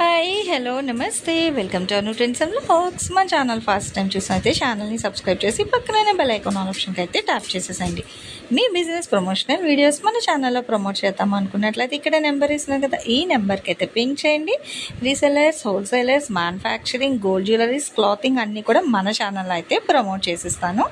Hi hello నమస్తే welcome to Anu trends and vlogs. మా channel first time చూసినైతే ఛానల్ని subscribe చేసి పక్కనే బెల్ ఐకాన్ ఆప్షన్కి అయితే ట్యాప్ చేసేసండి. మీ బిజినెస్ ప్రమోషనల్ వీడియోస్ మన ఛానల్లో ప్రమోట్ చేద్దాం అనుకున్నట్లయితే ఇక్కడ నెంబర్ ఇస్తున్నాం కదా, ఈ నెంబర్కి అయితే పింక్ చేయండి. Resellers, wholesalers, manufacturing, gold jewelleries, clothing అన్నీ కూడా మన ఛానల్లో అయితే ప్రమోట్ చేసిస్తాను.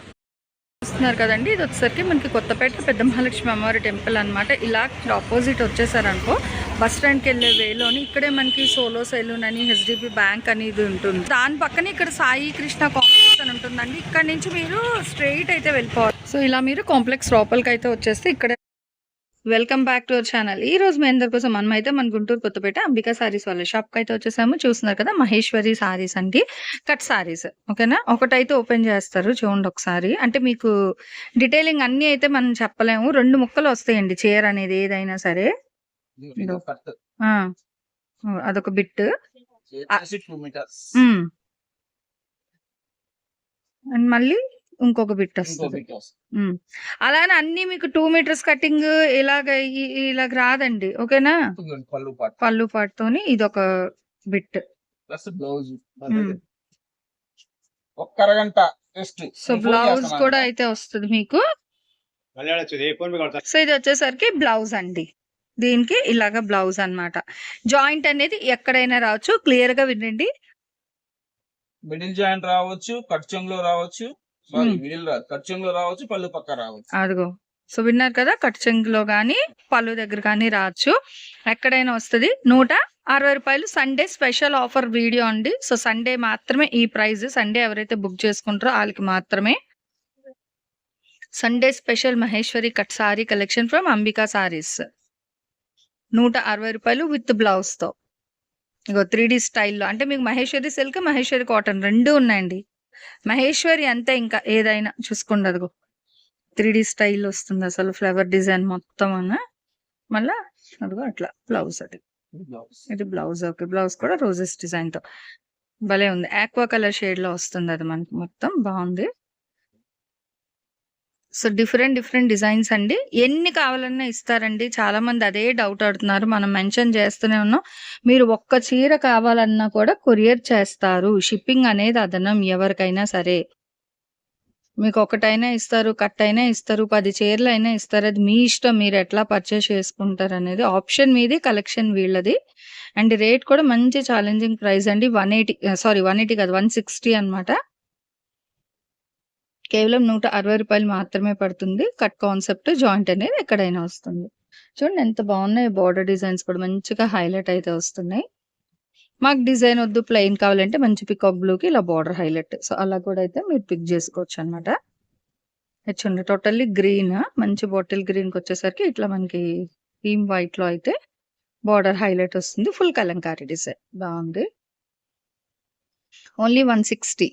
చూస్తున్నారు కదండి, ఇది వచ్చేసరికి మనకి కొత్తపేట పెద్ద మహాలక్ష్మి అమ్మవారి టెంపుల్ అనమాట. ఇలా ఆపోజిట్ వచ్చేసారనుకో బస్ స్టాండ్కి వెళ్ళే వేలోని ఇక్కడే మనకి సోలో సెలూన్ అని, హెచ్డిబి బ్యాంక్ అని ఇది ఉంటుంది. దాని పక్కనే ఇక్కడ సాయి కృష్ణ కాంప్లెక్స్ అని ఉంటుందండి. ఇక్కడ నుంచి మీరు స్ట్రైట్ అయితే వెళ్ళిపోవాలి. సో ఇలా మీరు కాంప్లెక్స్ లోపలికి అయితే వచ్చేస్తే ఇక్కడ. Welcome back to our channel. ఈ రోజు మీ అందరి కోసం మనమైతే మన గుంటూరు కొత్తపేట అంబికా సారీస్ వాళ్ళ షాప్కి అయితే వచ్చేసాము. చూస్తున్నారు కదా, మహేశ్వరి సారీస్ అండి, కట్ సారీస్. ఓకేనా, ఒకటైతే ఓపెన్ చేస్తారు చూడండి ఒకసారి. అంటే మీకు డీటెయిలింగ్ అన్ని అయితే మనం చెప్పలేము, 2 ముక్కలు వస్తాయండి చీర అనేది ఏదైనా సరే. అదొక బిట్ అండ్ మళ్ళీ ఇంకొక బిట్ వస్తుంది. అలానే అన్ని మీకు 2 మీటర్స్ కటింగ్ ఇలాగ రాదండి. ఓకేనా, పళ్ళు పాటుతోని ఇదొక బిట్. సో బ్లౌజ్ కూడా అయితే వస్తుంది మీకు. సో ఇది వచ్చేసరికి బ్లౌజ్ అండి, దీనికి ఇలాగ బ్లౌజ్ అన్నమాట. జాయింట్ అనేది ఎక్కడైనా రావచ్చు, క్లియర్ గా వినండి. మిడిల్ జాయింట్ రావచ్చు, కట్ చెంగులో రావచ్చు, రావచ్చు, పళ్ళు పక్క రావచ్చు. అదిగో, సో విన్నారు కదా, కట్ చెంగులో గానీ పళ్ళు దగ్గర కానీ రావచ్చు, ఎక్కడైనా వస్తుంది. 160 రూపాయలు. సండే స్పెషల్ ఆఫర్ వీడియో అండి. సో సండే మాత్రమే ఈ ప్రైస్. సండే ఎవరైతే బుక్ చేసుకుంటారో వాళ్ళకి మాత్రమే. Sunday special Maheshwari cut sorry collection from Ambika saris. 160 రూపాయలు విత్ బ్లౌజ్ తో. ఇగో 3D స్టైల్లో, అంటే మీకు మహేశ్వరి సిల్క్, మహేశ్వరి కాటన్ 2 ఉన్నాయండి. మహేశ్వరి అంతే, ఇంకా ఏదైనా చూసుకోండి. అదిగో 3D స్టైల్ వస్తుంది అసలు, ఫ్లవర్ డిజైన్ మొత్తం అన్న. మళ్ళా అదిగో అట్లా బ్లౌజ్. ఇది బ్లౌజ్. ఓకే, బ్లౌజ్ కూడా రోజెస్ డిజైన్ తో భలే ఉంది. ఆక్వా కలర్ షేడ్ లో వస్తుంది అది మనకి, మొత్తం బాగుంది. సో డిఫరెంట్ డిజైన్స్ అండి, ఎన్ని కావాలన్నా ఇస్తారండి. చాలా మంది అదే డౌట్ ఆడుతున్నారు, మనం మెన్షన్ చేస్తూనే ఉన్నాం. మీరు ఒక్క చీర కావాలన్నా కూడా కొరియర్ చేస్తారు. షిప్పింగ్ అనేది అదనం ఎవరికైనా సరే. మీకు ఒకటైనా ఇస్తారు, కట్ అయినా ఇస్తారు, 10 చీరలు అయినా ఇస్తారు. అది మీ ఇష్టం, మీరు ఎట్లా పర్చేస్ చేసుకుంటారు అనేది ఆప్షన్ మీది, కలెక్షన్ వీళ్ళది. అండ్ రేట్ కూడా మంచి ఛాలెంజింగ్ ప్రైస్ అండి. 180 కాదు, 160 అనమాట. కేవలం 160 రూపాయలు మాత్రమే పడుతుంది. కట్ కాన్సెప్ట్, జాయింట్ అనేది ఎక్కడైనా వస్తుంది. చూడండి ఎంత బాగున్నాయి. బోర్డర్ డిజైన్స్ కూడా మంచిగా హైలైట్ అయితే వస్తున్నాయి. మాకు డిజైన్ వద్దు, ప్లెయిన్ కావాలంటే మంచి పికాక్ బ్లూ కి ఇలా బార్డర్ హైలైట్. సో అలా కూడా అయితే మీరు పిక్ చేసుకోవచ్చు అనమాట. చూడండి టోటల్లీ గ్రీన్, మంచి బాటిల్ గ్రీన్ కి వచ్చేసరికి ఇట్లా మనకి క్రీమ్ వైట్ లో అయితే బార్డర్ హైలైట్ వస్తుంది. ఫుల్ కలంకారీ డిజైన్ బాగుంది. ఓన్లీ 160.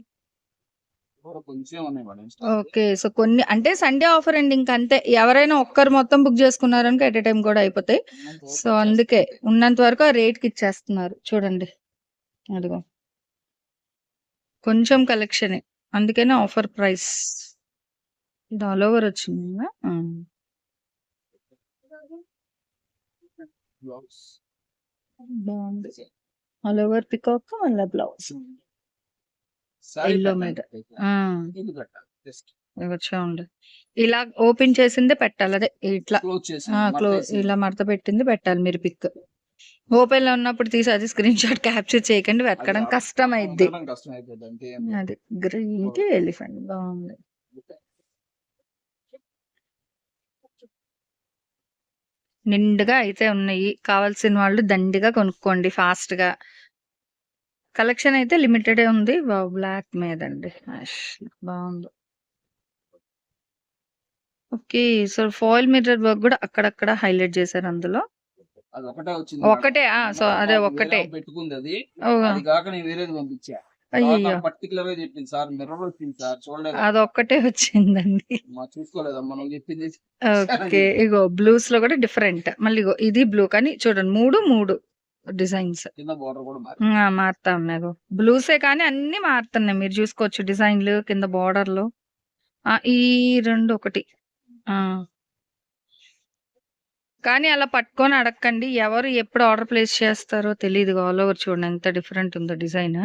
ఓకే, సో కొన్ని అంటే సండే ఆఫర్ అండి, ఇంకంతే. ఎవరైనా ఒక్కరు మొత్తం బుక్ చేసుకున్నారనుకో ఎట్ ఎ టైం కూడా అయిపోతాయి. సో అందుకే ఉన్నంత వరకు ఆ రేట్ కి ఇచ్చేస్తున్నారు. చూడండి అదిగో కొంచెం కలెక్షన్, అందుకనే ఆఫర్ ప్రైస్. ఇది ఆల్ ఓవర్ వచ్చింది. బాగుంది, ఆల్ ఓవర్ పికాక్ మళ్ళీ బ్లౌజ్ ఎల్లో మీద. చూడండి ఇలా ఓపెన్ చేసిందే పెట్టాలి, అదే ఇట్లా క్లోజ్ ఇలా మడత పెట్టింది పెట్టాలి మీరు పిక్. ఓపెన్ లో ఉన్నప్పుడు తీసి అది స్క్రీన్ షాట్ క్యాప్చర్ చేయకండి, వెతకడం కష్టం అయింది. అది గ్రీన్ కి ఎలిఫెంట్ బాగుంది. నిండుగా అయితే ఉన్నాయి, కావాల్సిన వాళ్ళు దండిగా కొనుక్కోండి ఫాస్ట్ గా. కలెక్షన్ అయితే లిమిటెడ్ ఉంది. బ్లాక్ మీద అండి, బాగుంది. Okay, so foil mirror work కూడా అక్కడక్కడ హైలైట్ చేశారు అందులో. ఒకటే, సో అదే ఒక్కటే. అదొక్కటే వచ్చిందండి. ఓకే, ఇగో బ్లూస్ లో కూడా డిఫరెంట్. మళ్ళీ ఇగో ఇది బ్లూ, కానీ చూడండి 3 డిజైన్స్ మారుతా ఉన్నాయి. బ్లూసే కానీ అన్ని మారుతున్నాయి, మీరు చూసుకోవచ్చు డిజైన్లు కింద బోర్డర్లు. ఈ 2 ఒకటి. కానీ అలా పట్టుకొని అడగండి. ఎవరు ఎప్పుడు ఆర్డర్ ప్లేస్ చేస్తారో తెలీదు. ఆల్ ఓవర్ చూడండి ఎంత డిఫరెంట్ ఉందో డిజైన్.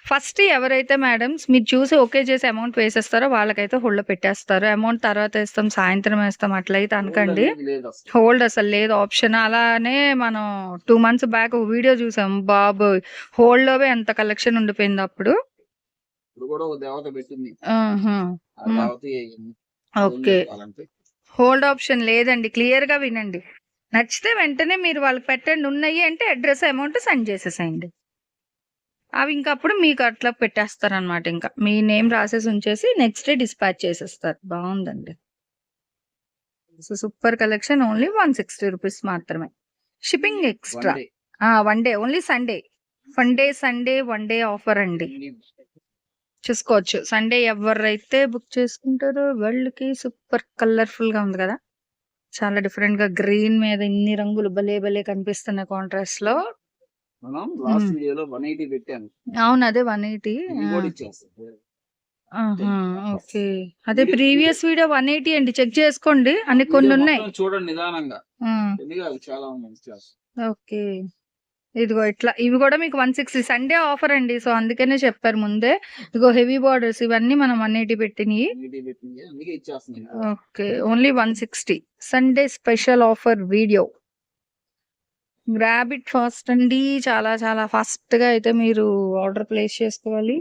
ఫస్ట్ ఎవరైతే మేడమ్స్ మీరు చూసి ఓకే చేసి అమౌంట్ వేసేస్తారో వాళ్ళకైతే హోల్డ్‌లో పెట్టేస్తారు. అమౌంట్ తర్వాత వేస్తాం, సాయంత్రం వేస్తాం అట్లయితే అనకండి. లేదు అసలు. హోల్డ్ అసలు లేదు ఆప్షన్. అలానే మనం 2 మంత్స్ బ్యాక్ ఒక వీడియో చూసాం. బాబోయ్! హోల్డ్‌లోవే ఎంత కలెక్షన్ ఉండిపోయింది అప్పుడు. ఇప్పుడు కూడా ఒక దేవత పెట్టింది. ఆహా! ఆ దేవత ఓకే. కావాలంటే హోల్డ్ ఆప్షన్ లేదండి. క్లియర్‌గా వినండి. నచ్చితే వెంటనే మీరు వాళ్ళకి పెట్టండి. ఉన్నాయి అంటే అడ్రెస్, అమౌంట్ సెండ్ చేసేసేయండి. అవి ఇంక అప్పుడు మీకు అట్లా పెట్టేస్తారనమాట ఇంకా. మీ నేమ్ రాసేసి ఉంచేసి నెక్స్ట్ డే డిస్పాచ్ చేసేస్తారు. బావుందండి. So, super collection only 160 rupees మాత్రమే. Shipping extra. One day. One day only Sunday. Sunday, one day offer అండి. చూసుకోవచ్చు. సండే ఎవరైతే బుక్ చేసుకుంటారో వాళ్ళకి సూపర్ కలర్‌ఫుల్‌గా ఉంది కదా! చాలా డిఫరెంట్‌గా గ్రీన్ మీద ఇన్ని రంగులు భలే భలే కనిపిస్తున్నాయి కాంట్రాస్ట్‌లో. మనం లాస్ట్ వీడియోలో 180 పెట్టాను. అవును. అదే 180. ఇది కూడా ఇచ్చేస్తాం. ఆహా! ఓకే. అదే ప్రీవియస్ వీడియో 180 అండి. చెక్ చేసుకోండి. అన్ని కొన్ని ఉన్నాయి. మొత్తం చూడండి నిదానంగా. ఎందుకు అది చాలా ఉన్నాయి ఇచ్చేస్తాం. ఓకే. ఇదిగో ఇట్లా ఇవి కూడా మీకు 160 సండే ఆఫర్ అండి. సో, అందుకనే చెప్పారు ముందే. ఇదిగో హెవీ బార్డర్స్ ఇవన్నీ మనం 180 పెట్టినయి. 180 పెట్టింది. అందుకే ఇచ్చేస్తున్నాను. Okay. Only 160 Sunday special offer video. Grab it fast అండి. చాలా చాలా ఫాస్ట్‌గా అయితే మీరు ఆర్డర్ ప్లేస్ చేసుకోవాలి.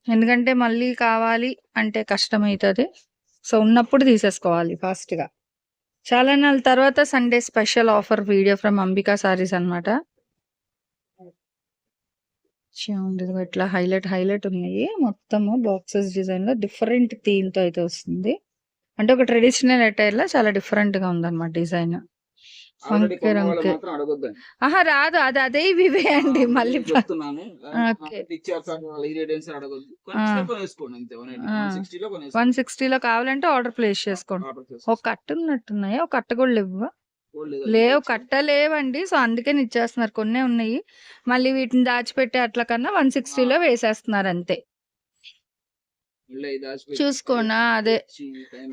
ఎందుకంటే మళ్ళీ కావాలి అంటే కష్టమైతది. సో, ఉన్నప్పుడు తీసేసుకోవాలి ఫాస్ట్‌గా. చాలా నెలల తర్వాత Sunday special offer video from Ambika saris అన్నమాట. చూడండి ఇదిగో ఇట్లా హైలైట్ ఉన్నాయి. మొత్తము బాక్సెస్ డిజైన్‌లో డిఫరెంట్ థీమ్‌తో అయితే వస్తుంది. అంటే ఒక ట్రెడిషనల్ అటైర్‌లో చాలా డిఫరెంట్‌గా ఉందన్నమాట డిజైన్. ఆల్రెడీ వంకే కొన్న వాళ్ళు రంకే. మాత్రం అడగొద్దండి. ఆహా! రాదు. అదే ఇవే అండి. మళ్ళీ నేను చెప్తున్నాను. ఓకే. ఇచ్చారు సార్ వాళ్ళ ఇంగ్రీడియెంట్స్ అడగొద్దు. ఆ! కొంచెం కొనేసుకోండి అంతే. 160లో కొనేసుకోండి. 160లో కావాలంటే ఆర్డర్ ప్లేస్ చేసుకోండి. ఆర్డర్ ఒక చేసుకోండి. కట్ట ఉన్నట్టున్నాయి. ఒక కట్ట కూడా లేవ్వా? లేదు, లేవు. అది కట్ట లేవండి. సో, అందుకని ఇచ్చేస్తున్నారు. కొన్నే ఉన్నాయి. మళ్ళీ వీటిని దాచిపెట్టే అట్ల కన్నా 160లో వేసేస్తున్నారు అంతే. మళ్ళీ ఇది దాచిపెట్టి చూసుకోనా అదే తెచ్చి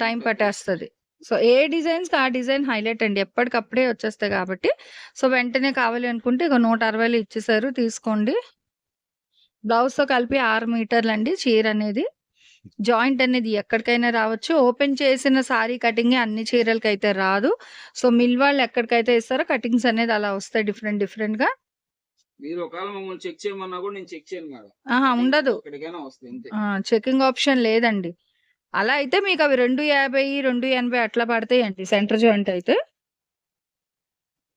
టైం పట్టేస్తది. సో, ఏ డిజైన్స్‌కి ఆ డిజైన్ హైలైట్ అండి. ఎప్పటికప్పుడే వచ్చేస్తాయి కాబట్టి. సో, వెంటనే కావాలి అనుకుంటే ఇగో 160లో ఇచ్చేసారు తీసుకోండి. బ్లౌజ్‌తో కలిపి 6 మీటర్లండి చీరనేది. జాయింట్ అనేది ఎక్కడికైనా రావచ్చు. ఓపెన్ చేసిన సారీ కటింగే అన్ని చీరలకైతే రాదు. సో, మిల్ వాళ్ళు ఎక్కడికైతే ఇస్తారో కటింగ్స్ అనేది అలా వస్తాయి డిఫరెంట్‌గా. మీరు ఒకవేళ మమ్మల్ని చెక్ చేయమన్నా కూడా నేను చెక్ చేయను మేడం. ఆహా! ఉండదు. ఎక్కడికైనా వస్తాయి అంతే. చెకింగ్ ఆప్షన్ లేదండి. అలా అయితే మీకు అవి 250, 280 అట్లా పడతాయండి సెంటర్ జాయింట్ అయితే.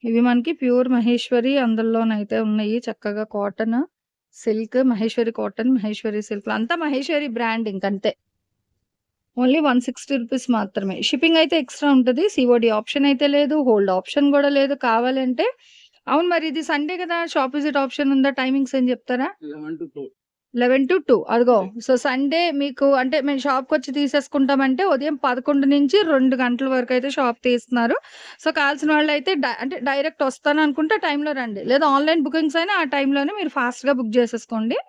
ఇవి మనకి ప్యూర్ మహేశ్వరి అందులోనైతే ఉన్నాయి. చక్కగా cotton, silk, Maheshwari cotton, Maheshwari సిల్క్‌లో అంతా మహేశ్వరి బ్రాండ్ ఇంకంతే. ఓన్లీ 160 రూపీస్ మాత్రమే. షిప్పింగ్ అయితే ఎక్స్‌ట్రా ఉంటది. సీఓడీ ఆప్షన్ అయితే లేదు. హోల్డ్ ఆప్షన్ గూడా లేదు. కావాలంటే అవును మరి ఇది సండే కదా! షాప్ విజిట్ ఆప్షన్ ఉందా? టైమింగ్స్ ఏం చెప్తారా? 11-2. 11-2 అదిగో. అంతే. సో, సండే మీకు అంటే మేము షాప్‌కొచ్చి తీసేసుకుంటామంటే ఉదయం 11 నుంచి 2 గంటల వరకైతే షాప్ తీస్తున్నారు. సో, కావాల్సిన వాళ్ళైతే అంటే డైరెక్ట్ వస్తాననుకుంటే ఆ టైంలో రండి. లేదా ఆన్‌లైన్ బుకింగ్స్ అయినా ఆ టైంలోనే మీరు ఫాస్ట్‌గా బుక్ చేసేసుకోండి.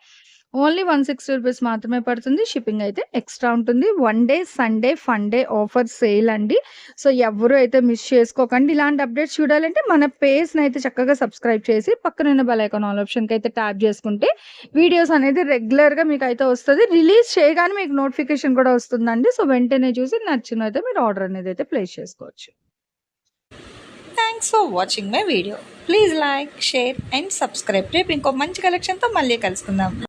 ఓన్లీ 160 రూపీస్ మాత్రమే పడుతుంది. షిప్పింగ్ అయితే ఎక్స్‌ట్రా ఉంటుంది. One day Sunday fun day offer sale అండి. సో, ఎవ్వరు అయితే మిస్ చేసుకోకండి. ఇలాంటి అప్డేట్స్ చూడాలంటే మన పేజ్‌నైతే చక్కగా సబ్స్క్రైబ్ చేసి పక్కనున్న బెల్ ఐకాన్ ఆల్ ఆప్షన్‌కి అయితే ట్యాప్ చేసుకుంటే వీడియోస్ అనేది రెగ్యులర్‌గా మీకైతే వస్తది. రిలీజ్ చేయగానే మీకు నోటిఫికేషన్ కూడా వస్తుందండి. సో, వెంటనే చూసి నచ్చినైతే మీరు ఆర్డర్ అనేది అయితే ప్లేస్ చేసుకోవచ్చు. Thanks for watching my video. Please like, share and subscribe. రేపు ఇంకో మంచి కలెక్షన్‌తో మళ్ళీ కలుసుకుందాం.